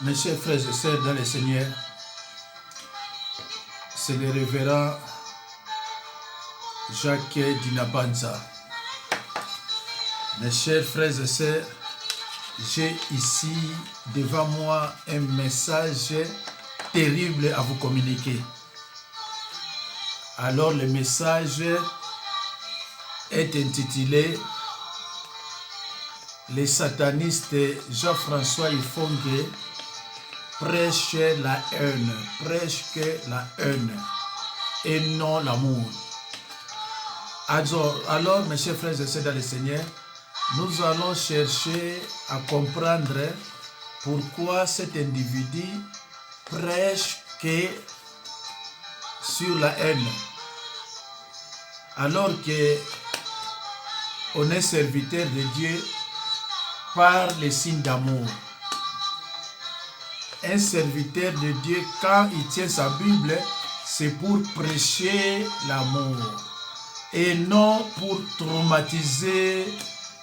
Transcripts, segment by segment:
Mes chers frères et sœurs dans le Seigneur, c'est le révérend Jacques Dinabanza. Mes chers frères et sœurs, j'ai ici devant moi un message terrible à vous communiquer. Alors le message est intitulé « Les satanistes Jean-François Ifongue prêchent la haine et non l'amour. » Alors, mes chers frères et sœurs dans le Seigneur, nous allons chercher à comprendre pourquoi cet individu prêche que sur la haine. Alors que on est serviteur de Dieu par les signes d'amour. Un serviteur de Dieu, quand il tient sa Bible, c'est pour prêcher l'amour et non pour traumatiser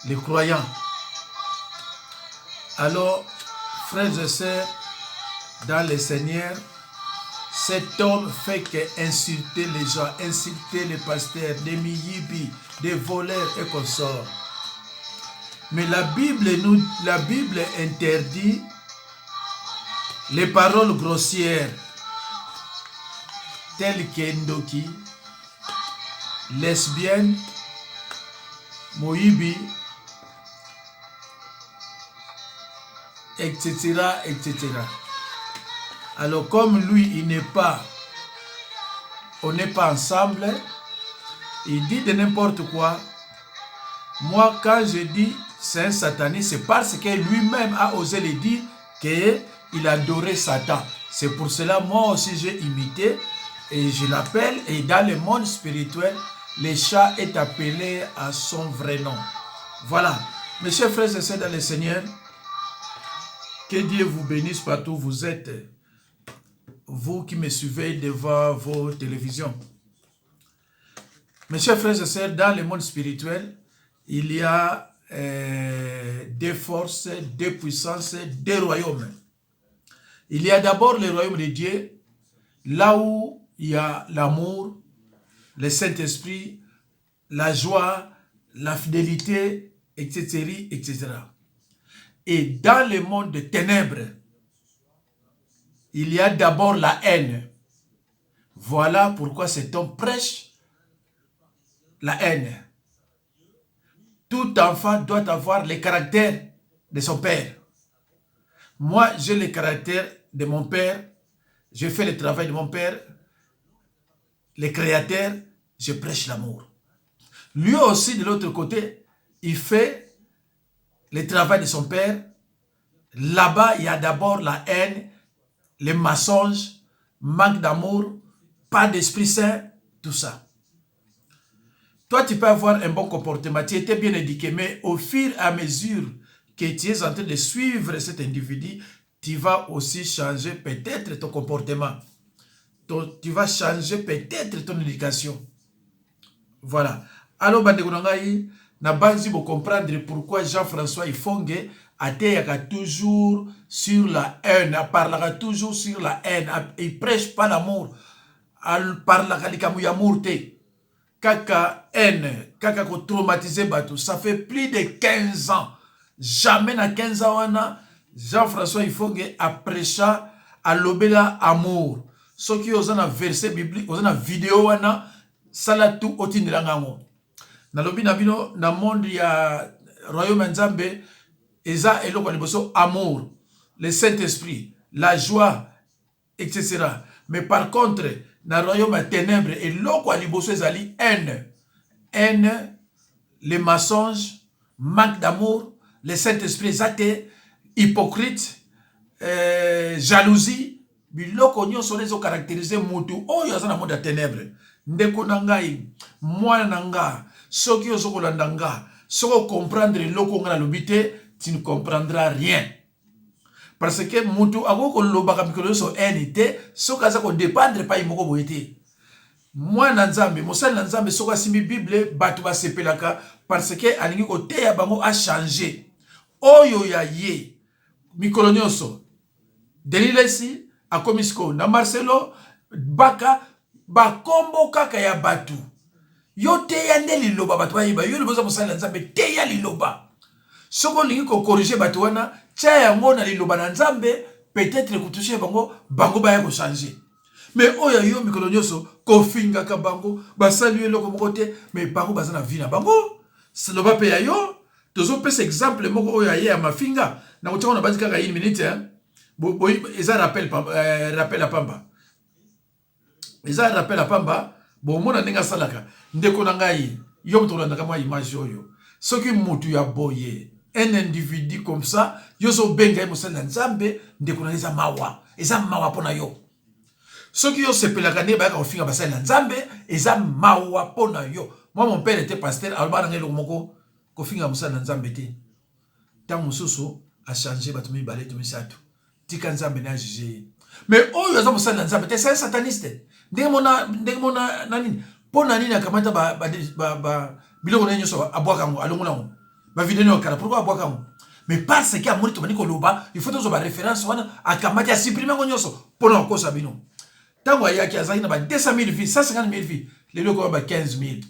les croyants. Alors, frères et sœurs, dans le Seigneur, cet homme fait qu'insulter les gens, insulter les pasteurs, des miyibi, des voleurs et consorts. Mais la Bible interdit les paroles grossières telles que ndoki, lesbienne, moyibi, etc., etc. Alors comme lui, on n'est pas ensemble, il dit de n'importe quoi. Moi, quand je dis c'est un sataniste, c'est parce que lui-même a osé le dire qu'il adorait Satan. C'est pour cela, moi aussi, j'ai imité et je l'appelle. Et dans le monde spirituel, le chat est appelé à son vrai nom. Voilà. Mes chers frères et sœurs dans le Seigneur, que Dieu vous bénisse partout où vous êtes. Vous qui me suivez devant vos télévisions. Mes chers frères et sœurs, dans le monde spirituel, il y a des forces, des puissances, des royaumes. Il y a d'abord le royaume de Dieu, là où il y a l'amour, le Saint-Esprit, la joie, la fidélité, etc., etc. Et dans le monde des ténèbres, il y a d'abord la haine. Voilà pourquoi cet homme prêche la haine. Tout enfant doit avoir le caractère de son père. Moi, j'ai le caractère de mon père. Je fais le travail de mon père. Le créateur, je prêche l'amour. Lui aussi, de l'autre côté, il fait le travail de son père. Là-bas, il y a d'abord la haine, les mensonges, manque d'amour, pas d'Esprit Saint, tout ça. Toi, tu peux avoir un bon comportement, tu étais bien éduqué, mais au fur et à mesure que tu es en train de suivre cet individu, tu vas aussi changer peut-être ton comportement. Tu vas changer peut-être ton éducation. Voilà. Alors, na banzi vous comprendre pourquoi Jean-François Ifongue a toujours sur la haine, parlera toujours sur la haine, il prêche pas l'amour, il parlera de l'amour. Kaka haine, kaka ko traumatiser bateau, ça fait plus de 15 ans. Jamais na 15 ans, Jean-François Ifongue a prêché à l'obéla amour. Ce qui ont un verset biblique, ont une vidéo wana, salatu otindilangango. Na lobi na bino na monde ya royaume nzambe, eza eloko liboso amour, le Saint-Esprit, la joie, etc. Mais par contre, dans le royaume des ténèbres, et l'eau liboso ezali haine, les mensonges, manque d'amour, le Saint-Esprit zate, hypocrite, jalousie, biloko nyonso lezo caractériser mutu oyo aza na monde des ténèbres. Ndeko nangai, mwana nanga, soki ozo kolanda nga, soko comprendre loko nga lobité, tu ne comprendras rien. Parce que mutu agoko lobaka mikolo so NT, soka za ko dépendre pa imoko boyete. Moi nanzambe, mosali nanzambe soka simi Bible batu ba sepelaka parce que alingi ko teya bango a changer. Oyo ya ye mikolo nyonso Delilesi akomisko na Marcelo Baka bakombo kaka ya batu. Yo teya nde liloba batu bayiba yo liboza mosala nzambe teya liloba. Soko lingi ko corriger batu wana tia yango na liloba na nzambe peut-être kutoucher bango bango baya ko changer. Mais oya yo mikolo nyoso ko finga ka bango ba saluer loko moko te mais bango bazana vie na bango. C'est le pe ya yo tozo pesa exemple moko oya ye ya mafinga na kotia na bazika ka 1 minute hein. Eza rappel rappel à pamba. Eza rappel à pamba bon mona ndinga salaka ndeko na ngai yo mto na kama image oyo soki mutu ya boye un individu comme ça yo so benga mosala nzambe ndeko na eza mawa pona yo soki yo sepelaka ne ba ka ofinga basala nzambe eza mawa pona yo. Moi mon père était pasteur alba ngelo moko ko finga mosala nzambe te tant mususu a changé batumi balé tumi sato tika nzambe na jugé. Mais oyo aza mosala nzambe te c'est sataniste ndenge mona nani pona nini akamata ba biloko na nyoso abwaka ngo alongona ngo ba vidéo kala pourquoi abwaka ngo mais parce que amoni to baniko loba il faut tozo ba référence wana akamata supprimer ngo nyoso pona ko sabino tango ayaki azaki na ba 200,000 vies 150,000 vies lelo ko ba 15,000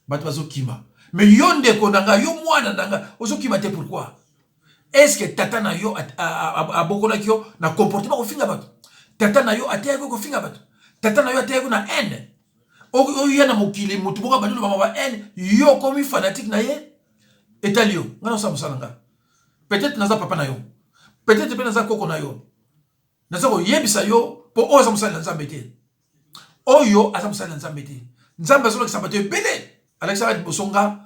bato bazo kima. Mais yo ndeko nanga yo mwana nanga ozo kima te pourquoi est-ce que tata na yo abokola kyo na comportement ko finga bato tata na yo atia ko finga bato tata na yo atia ko na haine o yana mokili mutu boka bandu ba ba haine yo komi fanatique na ye etalio ngana sa musalanga peut-être naza papa na yo peut-être pe naza koko na yo naza ko yebisa yo po o za musala nzambe te oyo aza musala nzambe te nzambe azo lokisa bato ebele Alexandre Bosonga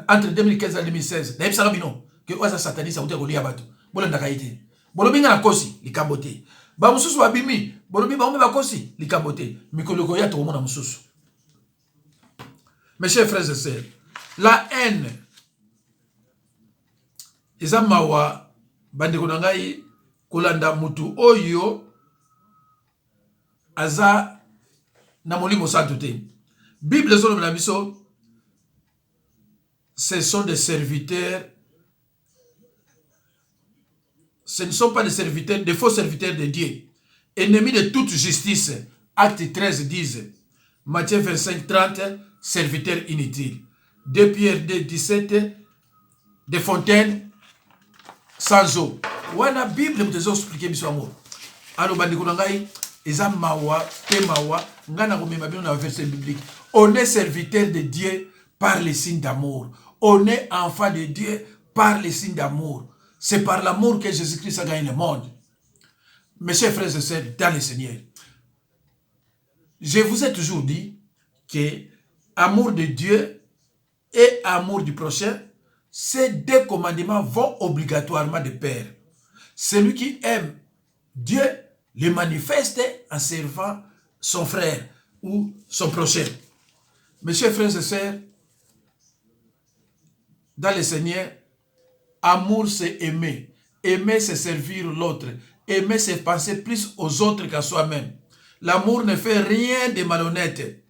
entre 2015 et 2016 na yebisa bino que oza sataniste a uteko lia bato bolanda kaite bolobinga na kosi likambo te ba mususu babimi bolobi ba ombe bakosi likambo te mikoloko ya to mona mususu. Mes chers frères et sœurs, la haine eza mawa bandeko na ngai kolanda mutu oyo aza na molimo santo te. Bible zolo na biso ce sont des serviteurs, ce ne sont pas des serviteurs, des faux serviteurs de Dieu, ennemis de toute justice. Acte 13 disent, Matthieu 25, 30, serviteurs inutiles. 2 Pierre 2, 17, des fontaines sans eau. Wana Bible vous expliquer biso amour. Alors bandiko ngai eza mawa te mawa ngana ko mema bino na verset biblique. On est serviteur de Dieu par les signes d'amour. On est enfant de Dieu par les signes d'amour. C'est par l'amour que Jésus-Christ a gagné le monde. Mes chers frères et sœurs dans le Seigneur, je vous ai toujours dit que amour de Dieu et amour du prochain, ces deux commandements vont obligatoirement de pair. Celui qui aime Dieu le manifeste en servant son frère ou son prochain. Mes chers frères et sœurs, dans le Seigneur, amour c'est aimer. Aimer c'est servir l'autre. Aimer c'est penser plus aux autres qu'à soi-même. L'amour ne fait rien de malhonnête.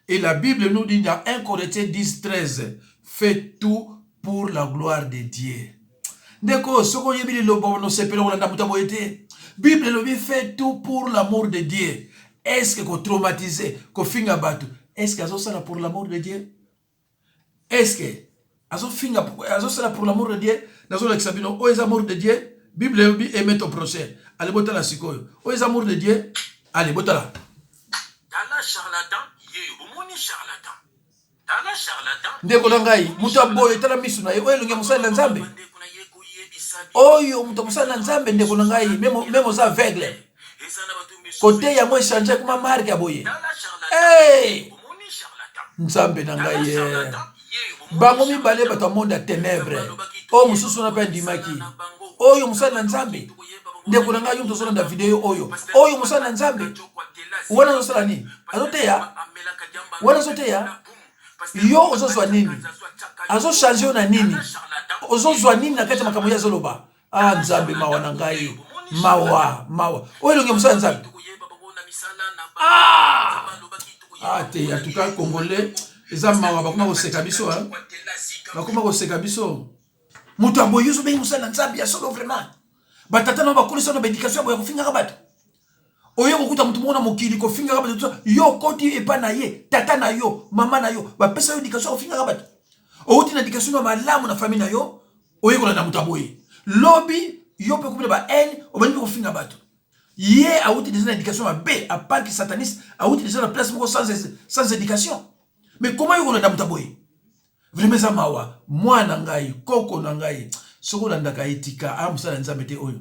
Et la Bible nous dit dans 1 Corinthiens 10, 13, fais tout pour la gloire de Dieu. Ndeko, soko yebi lobo no sepelo na ndamuta boyete. Bible lobi fait tout pour l'amour de Dieu. Est-ce que ko traumatisé, ko finga batu? Est-ce que azo sala pour l'amour de Dieu? Est-ce que azo sala pour l'amour de Dieu? Nazo la kisabino, o amour de Dieu. Bible lobi aimer ton prochain. Allez bota la sikoyo. O amour de Dieu. Allez bota la. Dala charlatan, ye omoni charlatan. Dala charlatan. Ndeko langai, muta boy tala misu na ye, o elonge musala nzambe. Oyo muta musala nzambe ndeko langai, memo za aveugle. Côté ya mo changer kuma marque ya boye. Hey! Nzambe nangai ye. Bango mi bale bato monde ténèbres. O mususu na pa ndimaki. Oyo musala nzambe. Ndeko nangai yo mtosona na video oyo. Oyo musala nzambe. Wana zosala nini? Azoteya. Wana zoteya. Yo ozozwa nini? Azo changer na nini? Ozozwa nini na kati makambo ya zoloba? Ah nzambe mawa na ngai. Mawa. Oyo longe musala nzambe. En tout cas congolais, eza mawa bakoma ko seka biso hein. Bakoma ko seka biso. Mutu aboyo zo be musala nzambe ya solo vraiment. batata na bakolisa na bédication ya kofinga bato. Oyo kokuta mutu mona mokili kofinga bato yo koti epa na ye, tata na yo, mama na yo, ba pesa yo éducation kofinga bato. Outi na éducation na malamu na famille na yo, oyo kolanda mutu aboye. Lobby yo pe kopela ba haine, obani kofinga bato. Ye a outi déjà l'éducation à B, à part qui sataniste, a outi déjà la place sans éducation. Mais comment yo kolanda mutu aboye? Vraiment ça mawa, moi nangai, koko nangai, soko landaka etika, a musala nzambe te oyo.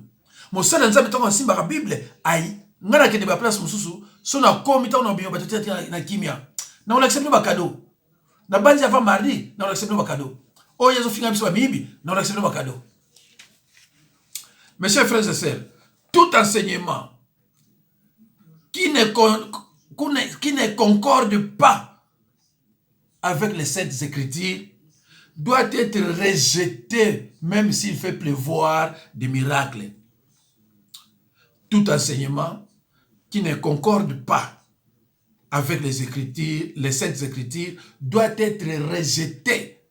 Musala nzambe tonga simba ka Bible, ai ngana kende ba place mususu, so na komi ta na biyo batete na kimia. Na on accepte ba cadeau. Na banzi avant mardi, na on accepte ba cadeau. Oyo yezo finga biso ba mibi, na on accepte ba cadeau. Mes chers frères et sœurs, tout enseignement qui ne concorde pas avec les Saintes Écritures doit être rejeté même s'il fait pleuvoir des miracles. Tout enseignement qui ne concorde pas avec les Écritures, les Saintes Écritures, doit être rejeté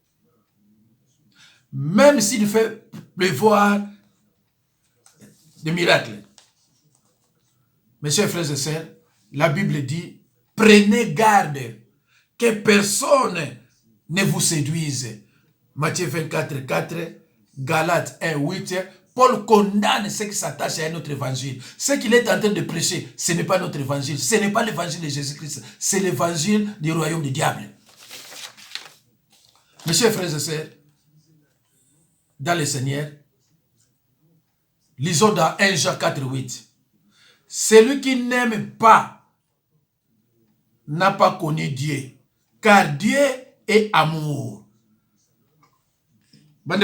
même s'il fait pleuvoir des miracles. Mes chers frères et sœurs, la Bible dit, prenez garde que personne ne vous séduise. Matthieu 24, 4, Galates 1, 8, Paul condamne ceux qui s'attachent à notre évangile. Ce qu'il est en train de prêcher, ce n'est pas notre évangile, ce n'est pas l'évangile de Jésus-Christ, c'est l'évangile du royaume du diable. Mes chers frères et sœurs, dans le Seigneur, lisons dans 1 Jean 4, 8. Celui qui n'aime pas n'a pas connu Dieu, car Dieu est amour. 1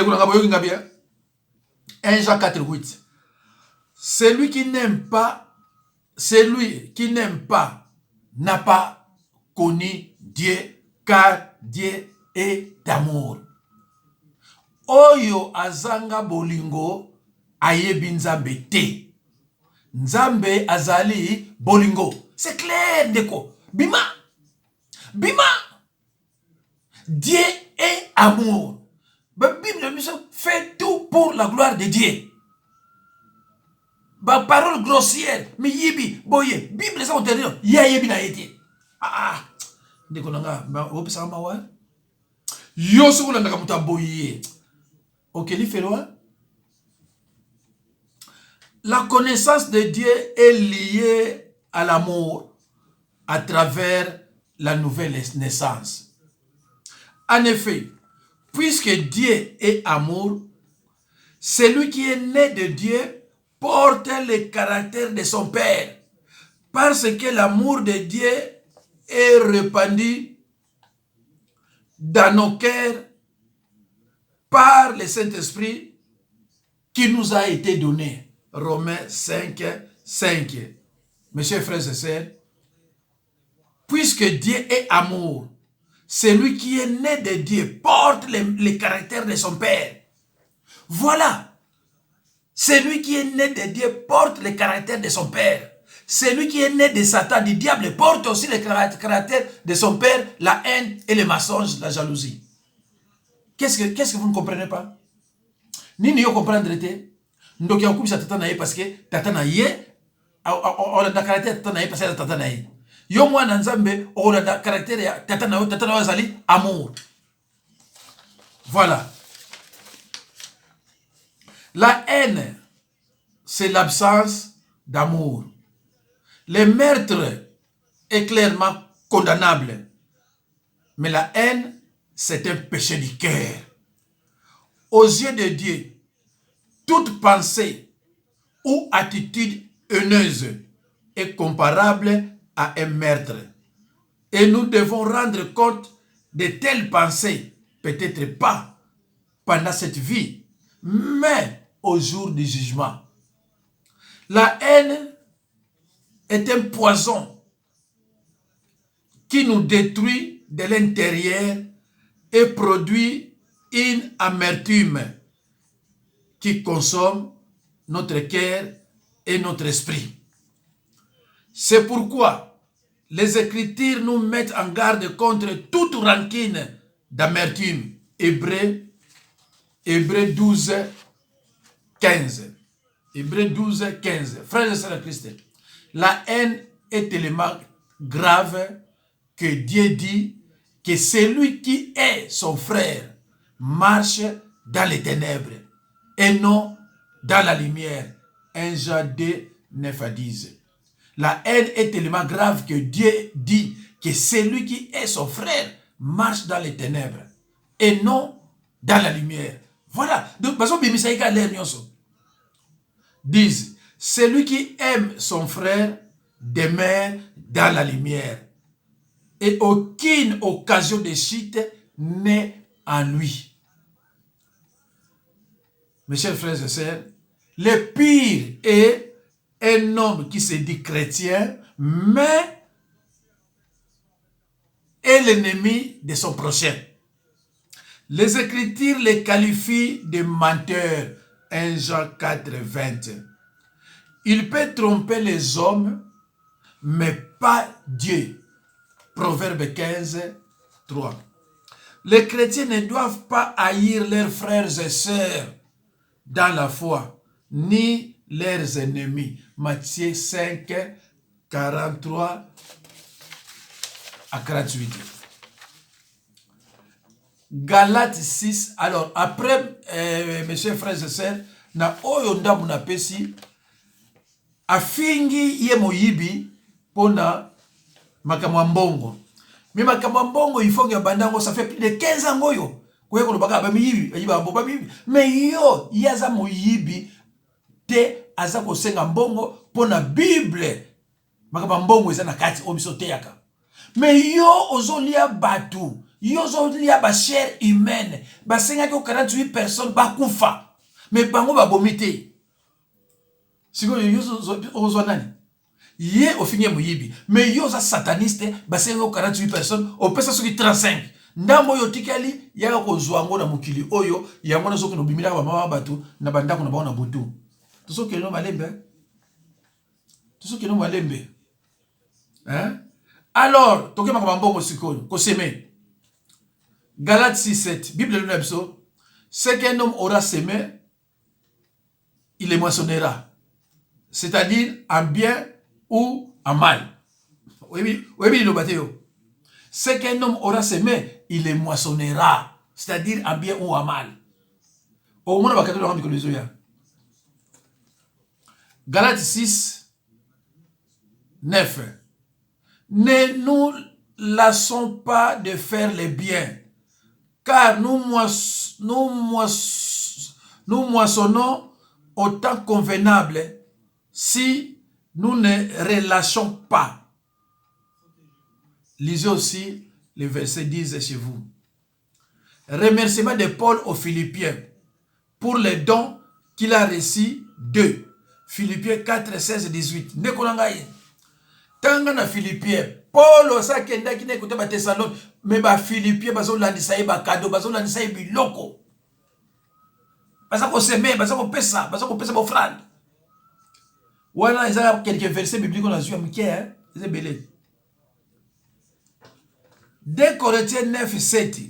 Jean 4, 8. Celui qui n'aime pas n'a pas connu Dieu, car Dieu est amour. Oyo azanga bolingo ayebi nzambe te. Nzambe azali bolingo. C'est clair, ndeko. Bima. Bima. Dieu est amour. La Bible fait tout pour la gloire de Dieu. Ba parole grossière, mi yibi, boye, Bible ça ontérieur, ya yebi na yete. Ndeko nanga, ba opesa mawa. Yo so na ndaka muta boye. OK, li fait loin. La connaissance de Dieu est liée à l'amour à travers la nouvelle naissance. En effet, puisque Dieu est amour, celui qui est né de Dieu porte le caractère de son Père, parce que l'amour de Dieu est répandu dans nos cœurs par le Saint-Esprit qui nous a été donné. Romains 5, 5. Mes chers frères et sœurs, puisque Dieu est amour, celui qui est né de Dieu porte le caractère de son Père. Voilà. Celui qui est né de Dieu porte le caractère de son Père. Celui qui est né de Satan, du diable, porte aussi le caractère de son Père, la haine et le mensonge, la jalousie. Qu'est-ce que vous ne comprenez pas? Ni yo comprendre te. Ndoki ya kubisa tata na ye parce que tata na ye on a caractère tata na ye parce que tata na ye. Yo mwana nzambe on a caractère ya tata na yo zali amour. Voilà. La haine, c'est l'absence d'amour. Le meurtre est clairement condamnable. Mais la haine, c'est un péché du cœur. Aux yeux de Dieu, toute pensée ou attitude haineuse est comparable à un meurtre. Et nous devons rendre compte de telles pensées, peut-être pas pendant cette vie, mais au jour du jugement. La haine est un poison qui nous détruit de l'intérieur et produit une amertume qui consomme notre cœur et notre esprit. C'est pourquoi les Écritures nous mettent en garde contre toute rancune d'amertume. Hébreux 12, 15. Hébreux 12, 15. Frères et sœurs de Christ, la haine est tellement grave que Dieu dit que celui qui est son frère marche dans les ténèbres et non dans la lumière. 1 Jean 2, 9 à 10. La haine est tellement grave que Dieu dit que celui qui est son frère marche dans les ténèbres et non dans la lumière. Voilà. Donc, disent, celui qui aime son frère demeure dans la lumière et aucune occasion de chute n'est en lui. Mes chers frères et sœurs, le pire est un homme qui se dit chrétien, mais est l'ennemi de son prochain. Les Écritures les qualifient de menteurs. 1 Jean 4, 20. Il peut tromper les hommes, mais pas Dieu. Proverbe 15, 3. Les chrétiens ne doivent pas haïr leurs frères et sœurs dans la foi, ni leurs ennemis. Matthieu 5, 43 à 48. Galates 6. Alors, après, mes chers frères et sœurs, na oyo ndamu na pesi, afingi ye moyibi pona makamwa mbongo. Mais makamwa mbongo, il faut que bandango, ça fait plus de 15 ans goyo. Kwe kono baka bamiyibi, ayiba mboba miyibi. Mais yo, yaza moyibi, te aza kosenga mbongo pona Bible. Makamwa mbongo eza na kati obiso teyaka. Mais yo ozolia batu. Yo zolia ba chair humaine. Ba senga ko 48 personnes ba kufa. Mais bango ba bomite. Siko yo ozonani. Ye ofinye muyibi. Mais yo za sataniste ba senga ko 48 personnes o pesa soki 35. Ndambo yo tikali yaka ko zwango na mukili oyo yango na soki no bimila ba mama batu na bandako na ba na butu. Tuso ke no malembe. Tuso ke no malembe. Hein? Alors, toke makabambongo sikoyo ko seme. Galates 6, 7. Bible le Nebso. Ce qu'un homme aura semé, il les moissonnera. C'est-à-dire en bien ou en mal. Oui, le bateau. Ce qu'un homme aura semé, il les moissonnera. C'est-à-dire en bien ou en mal. Au moins, on va Galates 6, 9. Ne nous lassons pas de faire le bien, car nous moissonnons au temps convenable si nous ne relâchons pas. Lisez aussi le verset 10 chez vous. Remerciement de Paul aux Philippiens pour les dons qu'il a reçus d'eux. Philippiens 4, 16, 18. Nekolangaye. Tanga na Philippiens. Paul osa kenda ki ne kote ba Thessalonique, mais ba Philippiens bazo landisa ba cadeau, bazo landisa biloko. Baza ko seme, baza ko pesa ba offrande. Voilà, il y a quelques versets bibliques qu'on a vu à Mickey, hein, c'est belé. 2 Corinthiens 9, 7.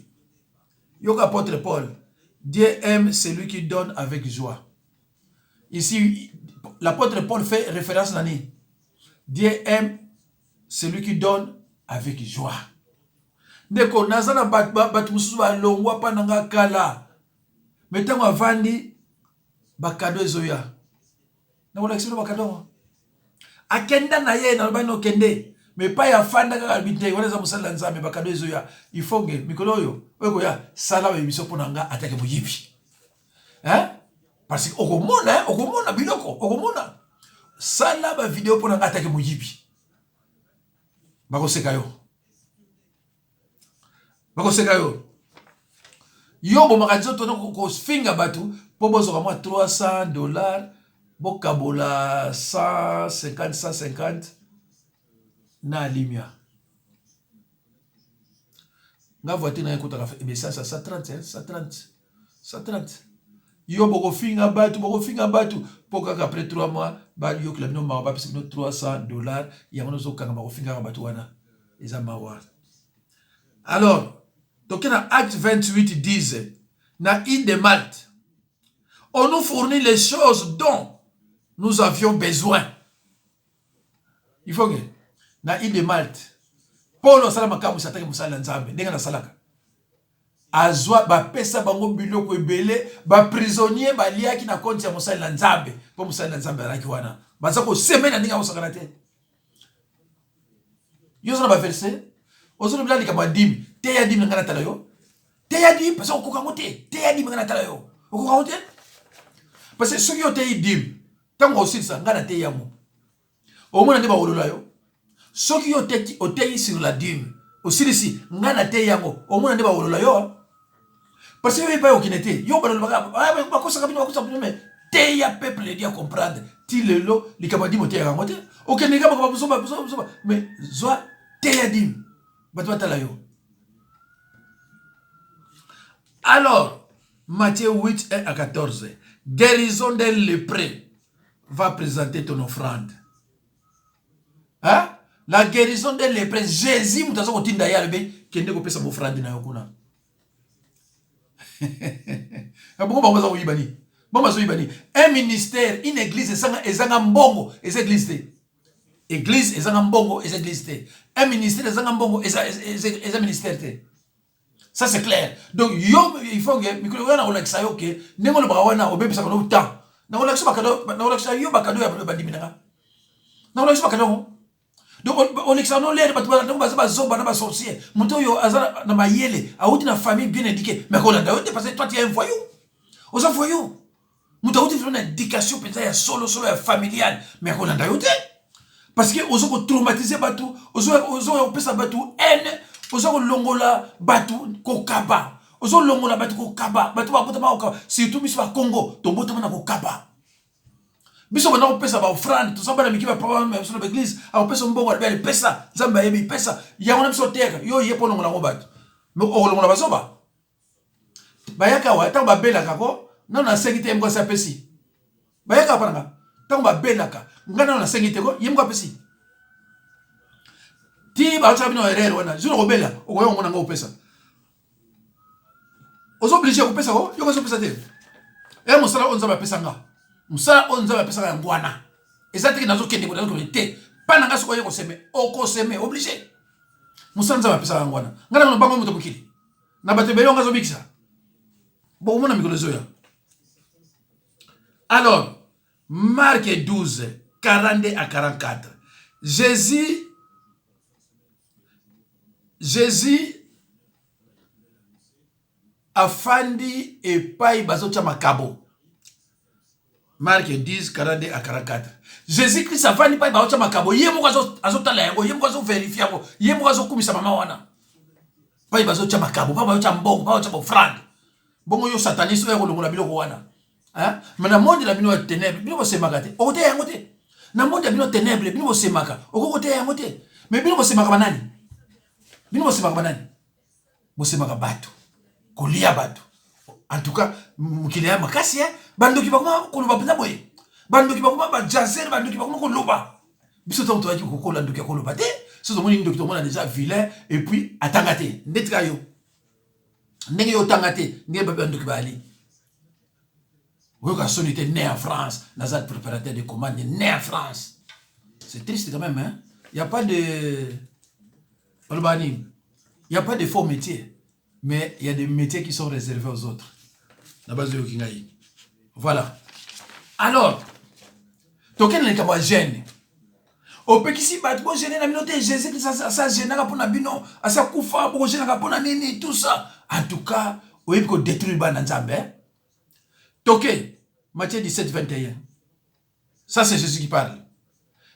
Yoga apôtre Paul. Dieu aime celui qui donne avec joie. Ici, l'apôtre Paul fait référence à Nani. Dieu aime celui qui donne avec joie. Ndeko nazana bat mususu ba longwa pa nanga kala. Metango avandi ba cadeau ezoya. Na wala kisino ba cadeau. Akenda na ye na bano kende. Mais pas ya fanda kaka binte wala za musala nzambe ba cadeau ezoya. Ifonge mikolo yo. Oko ya sala ba biso ponanga atake moyibi. Hein? Parce que okomona biloko, okomona. Sala ba vidéo ponanga atake moyibi. Bako seka yo. Yo bo makazo to ko finga batu po bozo ka mwa $300 bokabola 150 na limia. Nga voiture na ekota ka essence 130. Yo boko finga batu po kaka après 3 mois ba yo kla no ma ba pesi no $300 ya mono zo kanga bako finga batu wana eza mawa. Alors donc dans Acte 28 disent na île de Malte on nous fournit les choses dont nous avions besoin. Il faut que, dans l'île de Malte, Paul Salamaka Moussataki Moussala Nzambe, Nenga Salaka. Azwa ba pesa bango biloko ebele ba prisonnier ba liaki na konti ya Moussala Nzambe, po Moussala Nzambe alaki wana. Baza ko semaine ndinga osakana te. Yo zona ba verset, ozo bila likama dim, te ya dim ngana tala yo. Te ya dim parce que okoka ngote, te ya dim ngana tala yo. Okoka ngote? Parce que ceux qui ont te dim, tango aussi ça ngana te ya mo. Au moins ndeba olola yo. Ceux qui ont te sur la dim, aussi ici ngana te yango, au moins ndeba olola yo. Parce que pas okinete, yo ba lobaka, ba kosa kabino ba kosa mais te ya peuple dia comprendre. Ti lelo likama dim te ya ngote. Okeneka ba busoba mais zwa te ya dim. Batwa tala yo. Alors, Matthieu 8, 1 à 14. Guérison d'un lépreux. Va présenter ton offrande. Hein? La guérison d'un lépreux. Jésus, vous avez dit que vous avez fait offrande. Un ministère, une église, c'est un mbongo, et église. Église, c'est un mbongo, et église. Un ministère, c'est un mbongo, et un ministère. Ça c'est clair. Donc il faut que mikolo na relaxa yo ke nengo le brawana obebe sa kono temps. Na relaxa bakado na relaxa yo bakado ya bandiminanga. Na relaxa bakado. Donc on exano l'air batu ba zoba na ba sorcier. Muto yo azana na mayele, auti na famille bien éduquée. Mais kolanda yo parce que toi tu es un voyou. Aux voyou. Muto auti une éducation peut-être ya solo ya familial. Mais kolanda yo te. Parce que ozo ko traumatiser batu, ozo pesa batu haine. Ozo longola batu ko kaba. Ozo longola batu ko kaba. Batu ba botama ko kaba. Surtout biso ba Congo, to botama na ko kaba. Biso ba na ko pesa ba offrande, to samba na mikiba papa même sur l'église, a pesa mbongo ba pesa, nzamba yebi pesa. Ya ngona biso terre, yo yepo longola ngo batu. Mais o longola bazoba. Bayaka wa ta ba bela kako, na na sengite mko sa pesi. Bayaka paranga. Ta ba bela ka. Ngana na sengite ko, yemko pesi. Ti ba cha bino erreur wana juno kobela okoyo ngona ngo pesa ozo obligé ko pesa ko yo ko pesa te e musala onza ba pesa nga musala onza ba pesa nga ngwana ezati nazo kende ko te pana nga soko yo ko seme obligé musala onza ba pesa nga ngwana ngana no bango moto bukili na bato belo nga zo bikisa bo mona mikolo zoya. Alors Marc 12 42 à 44 Jésus afandi epai bazotia makabo. Marc 10, 42 à 44. Jésus-Christ afandi epai bazotia makabo. Yemo azotala yango, yemo azo vérifier yango, yemo azo kumisa mama wana. Pai bazotia makabo, pa bazotia mbongo, pa bazotia offrande. Bongo yo sataniste yo kolongola biloko wana. Hein? Mais na monde la bino ténèbres, bino semaka te. Okote yango te. Na monde la bino ténèbres, bino semaka. Okote yango te. Mais bino semaka banani? Bino bosemaka banani? Bosemaka batu. Kolia batu. En tout cas, mukili ya makasi bandoki bakoma koloba pena boye. Bandoki bakoma ba jazer, bandoki bakoma koloba. Biso to to ko kola ndoki koloba te. So to moni ndoki to mona déjà vilain et puis atangate. Ndetka yo. Ndenge yo tangate, ngeba bandoki bali. Oyoka son était né en France, Nazat préparateur de commande né en France. C'est triste quand même hein. Il y a pas de il n'y a pas de faux métiers, mais il y a des métiers qui sont réservés aux autres. La base de Yokingaï. Voilà. Alors, token le kama gêne. Au pays ici, bah, tu gêner la minorité, Jésus qui ça gêne pour la bino, à sa koufa, pour gêner pour la nini, tout ça. En tout cas, on peut détruire Bananzambe. Token, Matthieu 17, 21. Ça, c'est Jésus qui parle.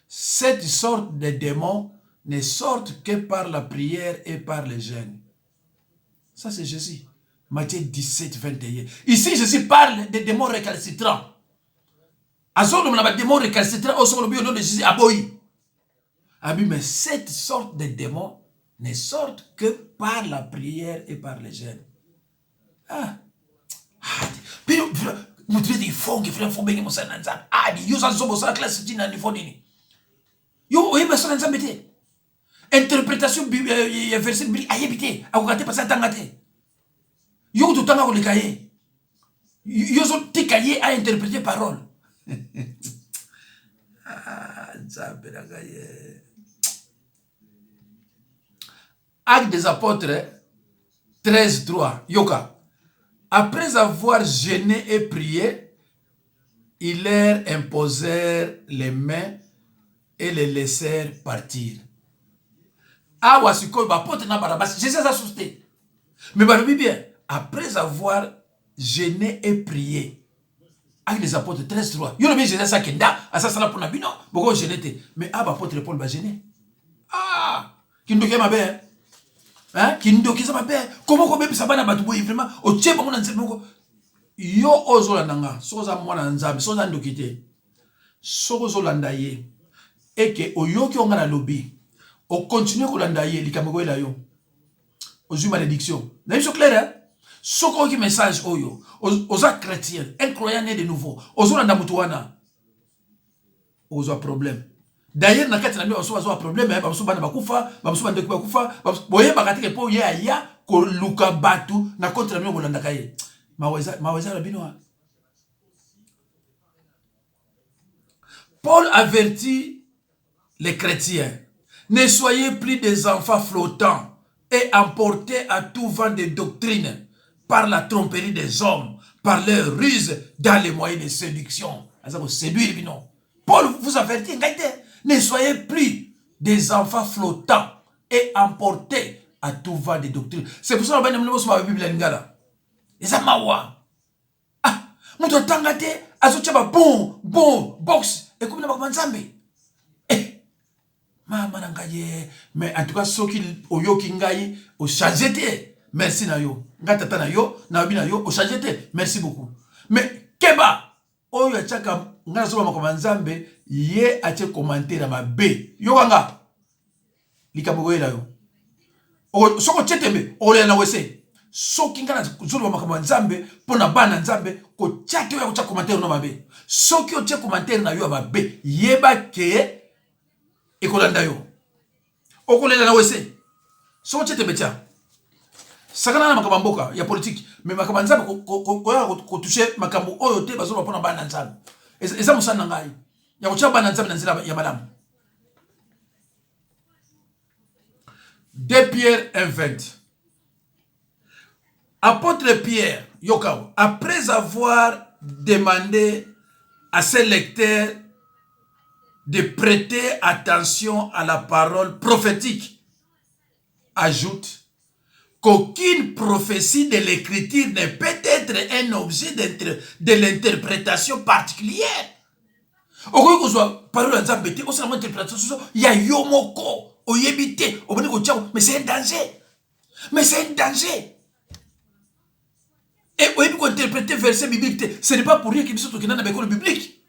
Cette sorte de démons ne sortent que par la prière et par les jeûnes. Ça, c'est Jésus. Matthieu 17, 21. Ici, Jésus parle des démons récalcitrants. Azolo, on a des démons récalcitrants au sol de Jésus. Mais cette sorte de démons ne sortent que par la prière et par les jeûnes. Ah. Puis, vous devez dire, faut que vous bien mon sananza. Ah, vous avez une classe de niveau nini. Yo, oye personne n'a jamais interprétation verset biblique ayebité akokate pasa tangate. Yo to tanga ko lekaye. Yo so tikaye à interpréter parole. Actes des apôtres 13:3. Yoka. Après avoir jeûné et prié, ils leur imposèrent les mains et les laissèrent partir. Ah, wasiko, apôtre na barabas. Jésus a assusté. Mais balobi bien. Après avoir jeûné et prié, avec les apôtres 13:3. Yo lobi Jésus sa kenda, asa sala pour nabino, boko jeûner. Mais apôtre Paul va jeûner. Ah, kindoke mabe. Hein? Kindoke sa mabe. Comment même ça bana batu boy vraiment o tche bango na nzemoko. Yo ozolanda nga, soza mwana nzambe, soza ndokite. Soko zolanda ye. Eke oyoki onga na lobi. O continue kolanda ye likameko ela yo. Ozu malédiction. N'est-ce pas clair hein? Soko ki message oyo. Oza chrétien, un croyant né de nouveau. Ozolanda mutu wana. Ozo problème. D'ailleurs na kati na mbi ozo problème hein, bamusu bana bakufa, bamusu bana bakufa, boye bakatike po ye aya ko luka batu na contre na mbi kolanda kaye. Maweza la binoa. Paul avertit les chrétiens. Ne soyez plus des enfants flottants et emportés à tout vent de doctrine par la tromperie des hommes, par leur ruse dans les moyens de séduction. Paul vous avertit, ne soyez plus des enfants flottants et emportés à tout vent de doctrine. C'est pour ça que nous avons la Bible. Et ça m'a ah, nous tangate, azochaba bon, box, et comme nous avons ensemble. Mais en tout cas, ceux qui ont yokingaï, ont changé. Merci na yo. Ngatata na yo, na obi na yo, ont changé. Merci beaucoup. Mais keba, oyo achaka ngazo ba makomanzambe, ye ache commentaire ma B. Yo wanga. Likabogo ela yo. O soko chetembe, ole na wese. Soki ngana zolo ba makomanzambe, pona bana nzambe ko chate yo cha commentaire no mabe. Soki o che commentaire na yo ba B, yeba ke ekolanda yo okolela na wese so chete betia sakana na makambo mboka ya politique mais makambo nzambe ko toucher makambo oyo te bazo bapona bana nzambe eza musana ngai ya kocha bana nzambe na nzela ya malamu. 2 Pierre 1:20. Apôtre Pierre Yokao, après avoir demandé à ses lecteurs de prêter attention à la parole prophétique, ajoute qu'aucune prophétie de l'écriture ne peut être un objet de l'interprétation particulière. Okoki kozwa parole ya Nzambe te osala interprétation ya yo moko oyebi te oboni kotia, mais c'est un danger. Mais c'est un danger. Et oyebi ko interpréter verset biblique, ce n'est pas pour rien que biso tokenda na bekolo biblique.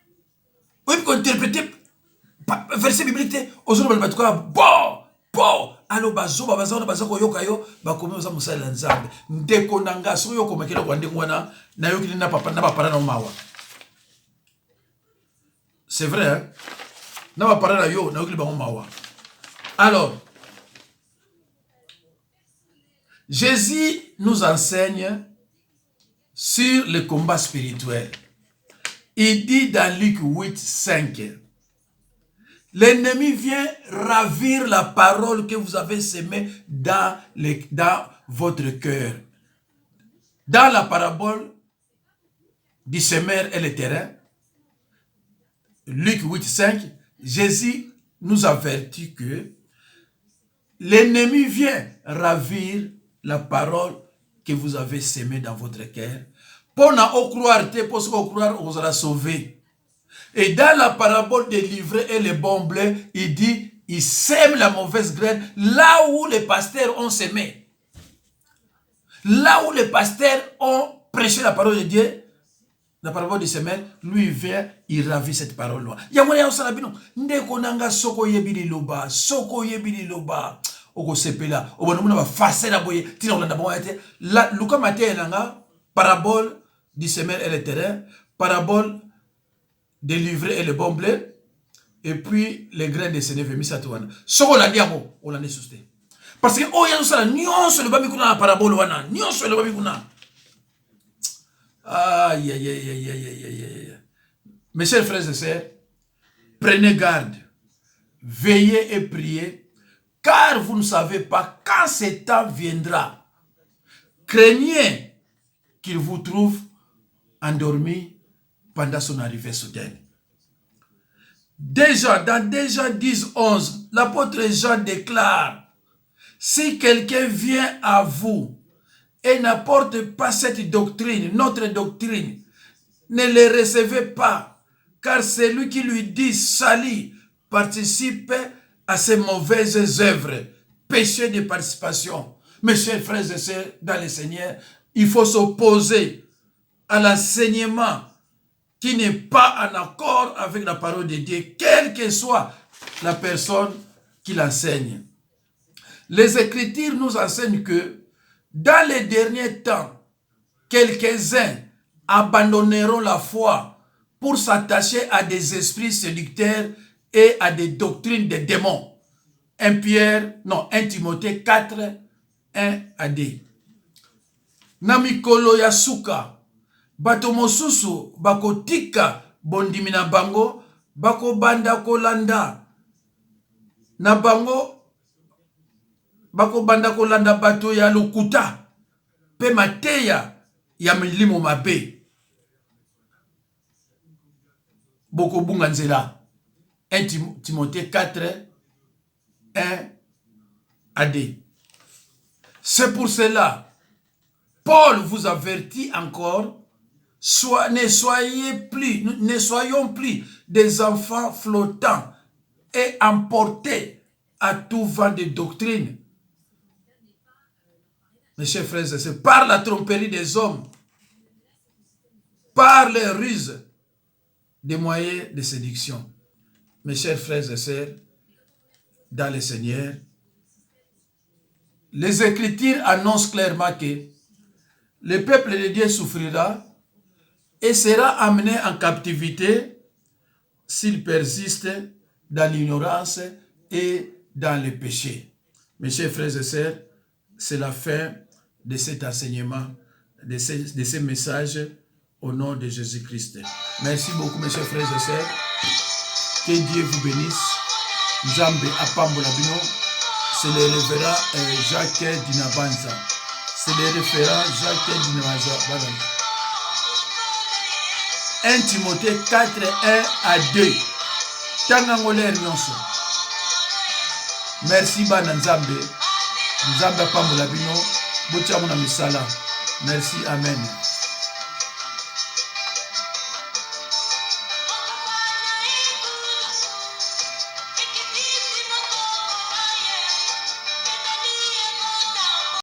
Oyebi ko interpréter verset biblique ozolo balbatuka bon alo bazoba bazona bazako yoka yo bakomi oza musala nzambe ndeko nanga so yo komakela kwa ndengo wana na yoki na papa na bapara na mawa. C'est vrai hein? Na bapara na yo na yoki bango mawa. Alors Jésus nous enseigne sur le combat spirituel. Il dit dans Luc 8:5, l'ennemi vient ravir la parole que vous avez semée dans votre cœur. Dans la parabole du semeur et le terrain, Luc 8:5, Jésus nous avertit que l'ennemi vient ravir la parole que vous avez semée dans votre cœur. Pour ne croire, pour croire, vous allez sauver. Et dans la parabole des livrets et les bons blés, il dit, il sème la mauvaise graine là où les pasteurs ont semé. Là où les pasteurs ont prêché la parole de Dieu, la parole de semaine, lui vient, il ravit cette parole-là. Yamone ya salabino, ndeko nanga soko yebili loba, soko yebili loba. Oko sepela, obonomuna ba face na boye, tina olanda bon ete. La Luka matin nanga parabole du semaine et le terrain, parabole des livrets et les bons blés, et puis les grains de Sénévé, misatouana. Soko la diamo, on l'a susté. Parce que oh y'a ça, nyonso le babi kuna parabole wana, nyonso le babi kuna. Aïe aïe aïe aïe aïe aïe aïe. Mes chers frères et sœurs, prenez garde veillez et priez, car vous ne savez pas quand ce temps viendra. Craignez qu'il vous trouve endormi pendant son arrivée soudaine. Déjà, dans déjà 10, 11, l'apôtre Jean déclare, si quelqu'un vient à vous et n'apporte pas cette doctrine, notre doctrine, ne les recevez pas, car celui qui lui dit salut participe à ces mauvaises œuvres, péché de participation. Mes chers frères et sœurs dans le Seigneur, il faut s'opposer à l'enseignement qui n'est pas en accord avec la parole de Dieu, quelle que soit la personne qui l'enseigne. Les Écritures nous enseignent que dans les derniers temps, quelques-uns abandonneront la foi pour s'attacher à des esprits séducteurs et à des doctrines de démons. 1 Timothée 4, 1 à 2. Namikolo ya suka, bato mosusu bakotika bondimi na bango, bako banda kolanda na bango, bako banda kolanda bato ya lokuta, pe mateya ya milimo mabe. Boko bunga nzela. 1 Timothée 4, 1 à 2. C'est pour cela, Paul vous avertit encore, ne soyons plus des enfants flottants et emportés à tout vent de doctrine. Mes chers frères et sœurs, par la tromperie des hommes, par les ruses des moyens de séduction. Mes chers frères et sœurs, dans le Seigneur, les Écritures annoncent clairement que le peuple de Dieu souffrira et sera amené en captivité s'il persiste dans l'ignorance et dans le péché. Mes chers frères et sœurs, c'est la fin de cet enseignement, de ces messages au nom de Jésus-Christ. Merci beaucoup, mes chers frères et sœurs. Que Dieu vous bénisse. Nzambe apambola bino. C'est le révérend Jacques Dinabanza. C'est le référent Jacques Dinabanza. 1 Timothée 4, 1 à 2. Tangangolaire nyonso. Merci bana Nzambe. Nzambe apambola bino. Botia mona misala. Merci, amen.